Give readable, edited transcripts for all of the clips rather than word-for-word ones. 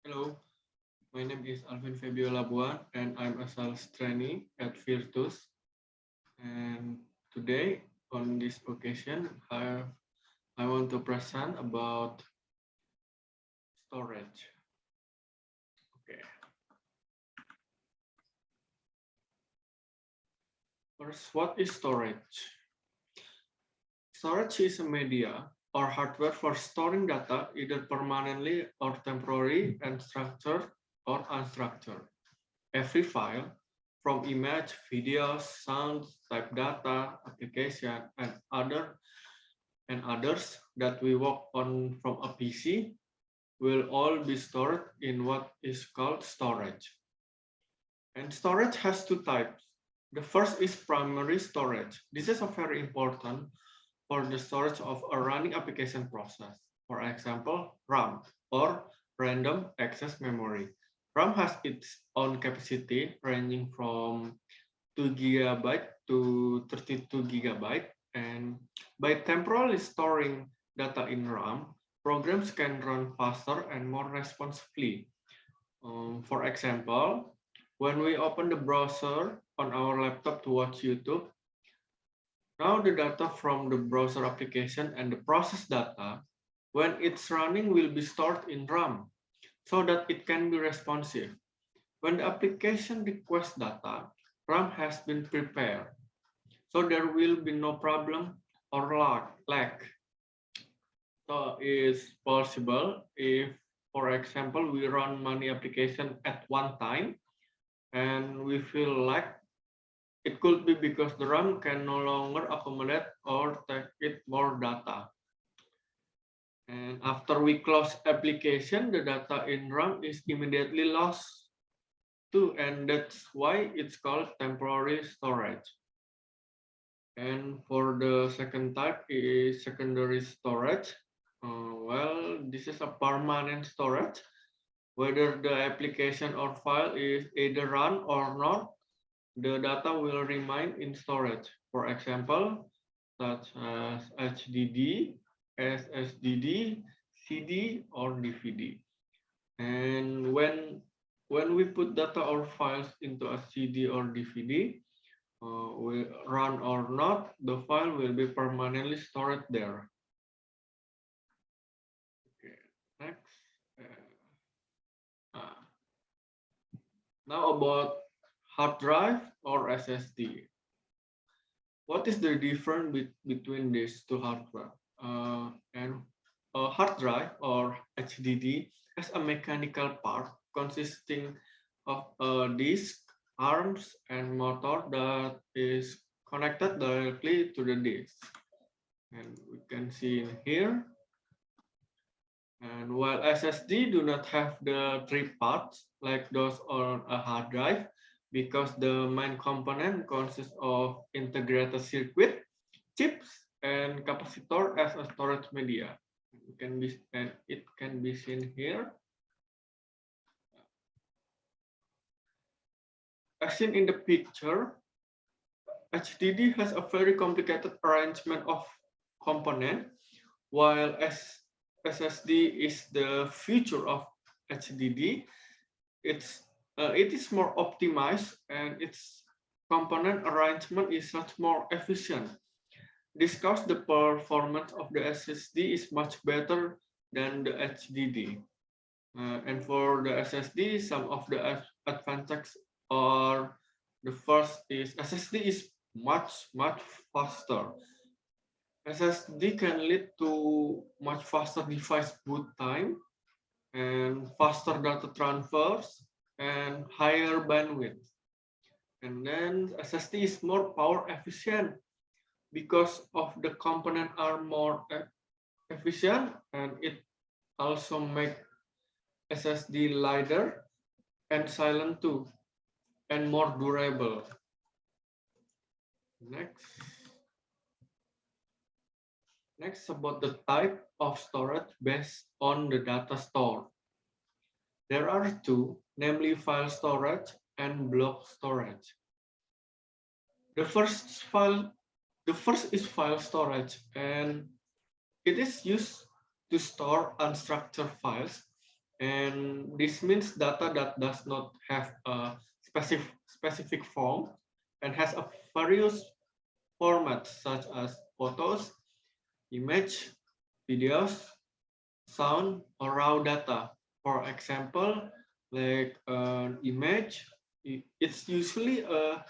Hello, my name is Alvin Fabio Labuan, and I'm a sales trainee at Virtus. And today, on this occasion, I want to present about storage. Okay, first, what is storage? Storage is a media or hardware for storing data either permanently or temporarily and structured or unstructured. Every file, from image, videos, sounds, type data, application, and others that we work on from a PC will all be stored in what is called storage. And storage has two types. The first is primary storage. This is a very important for the storage of a running application process. For example, RAM or random access memory. RAM has its own capacity ranging from 2 GB to 32 GB, and by temporarily storing data in RAM, programs can run faster and more responsively. For example, when we open the browser on our laptop to watch YouTube, now the data from the browser application and the process data, when it's running, will be stored in RAM so that it can be responsive. When the application requests data, RAM has been prepared, so there will be no problem or lag. So it's possible if, for example, we run many applications at one time and we feel like it could be because the RAM can no longer accommodate or take it more data. And after we close application, the data in RAM is immediately lost too, and that's why it's called temporary storage. And for the second type is secondary storage. Well, this is a permanent storage. Whether the application or file is either run or not, the data will remain in storage. For example, such as HDD, SSDD, CD, or DVD. And when we put data or files into a CD or DVD, we run or not, the file will be permanently stored there. Okay, next. Uh, Now about hard drive or SSD. What is the difference between these two hardware? And a hard drive or HDD has a mechanical part consisting of a disk, arms, and motor that is connected directly to the disk. And we can see in here. And while SSD do not have the three parts like those on a hard drive, because the main component consists of integrated circuit, chips, and capacitor as a storage media. It can be seen here. As seen in the picture, HDD has a very complicated arrangement of components, while SSD is the future of HDD. It is more optimized and its component arrangement is much more efficient. Discuss the performance of the SSD is much better than the HDD. And for the SSD, some of the advantages are the first is SSD is much faster. SSD can lead to much faster device boot time and faster data transfers and higher bandwidth. And then SSD is more power efficient because of the component are more efficient, and it also make SSD lighter and silent too and more durable. Next. Next, about the type of storage based on the data stored. There are two, namely file storage and block storage. The first is file storage, and it is used to store unstructured files And this means data that does not have a specific form and has a various formats such as photos, image, videos, sound, or raw data. For example, like an image, it's usually a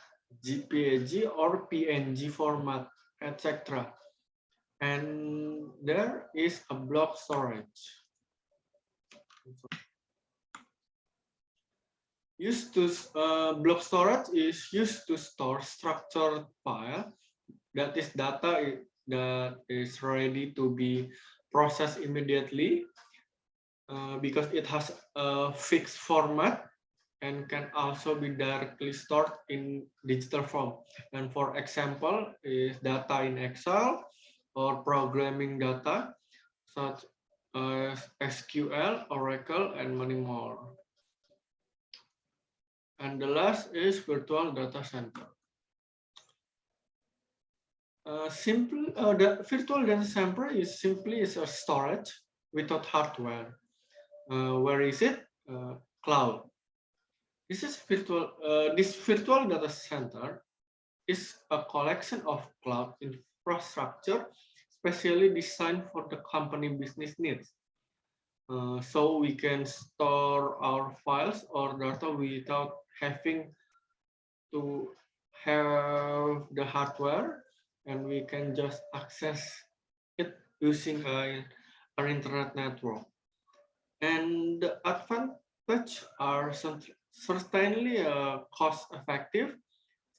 JPEG or PNG format, etc. And there is a block storage. Block storage is used to store structured file that is data that is ready to be processed immediately because it has a fixed format and can also be directly stored in digital form. And for example, is data in Excel or programming data such as SQL, Oracle, and many more. And the last is virtual data center. The virtual data center is simply a storage without hardware. Where is it? Cloud. This virtual data center is a collection of cloud infrastructure specially designed for the company business needs. So we can store our files or data without having to have the hardware, and we can just access it using an internet network. And the advantage are certainly cost effective,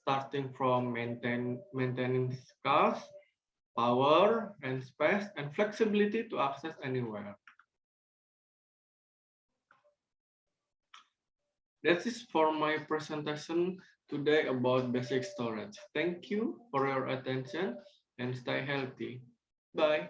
starting from maintaining cost, power, and space, and flexibility to access anywhere. That is for my presentation today about basic storage. Thank you for your attention and stay healthy. Bye.